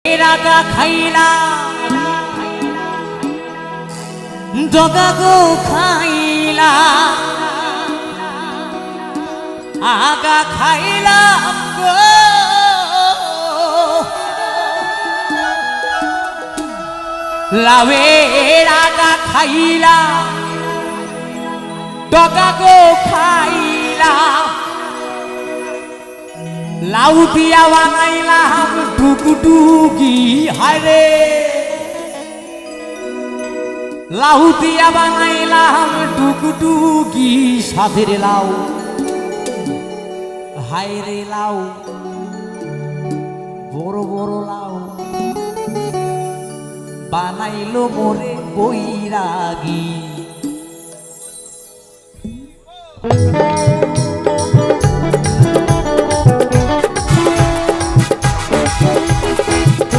রাগা খাইলা জগা গো খাইলা আগা খাইলাম গো লাউয়ের আগা খাইলা জগা গো খাইলা লাউ দিয়া বানাইলাম টুকুটুকি হায়রে লাউ দিয়া বানাইলাম টুকুটুকি সাধের লাউ হায়রে লাউ বড় বড় লাউ বানাইলো মোরে বৈরাগী।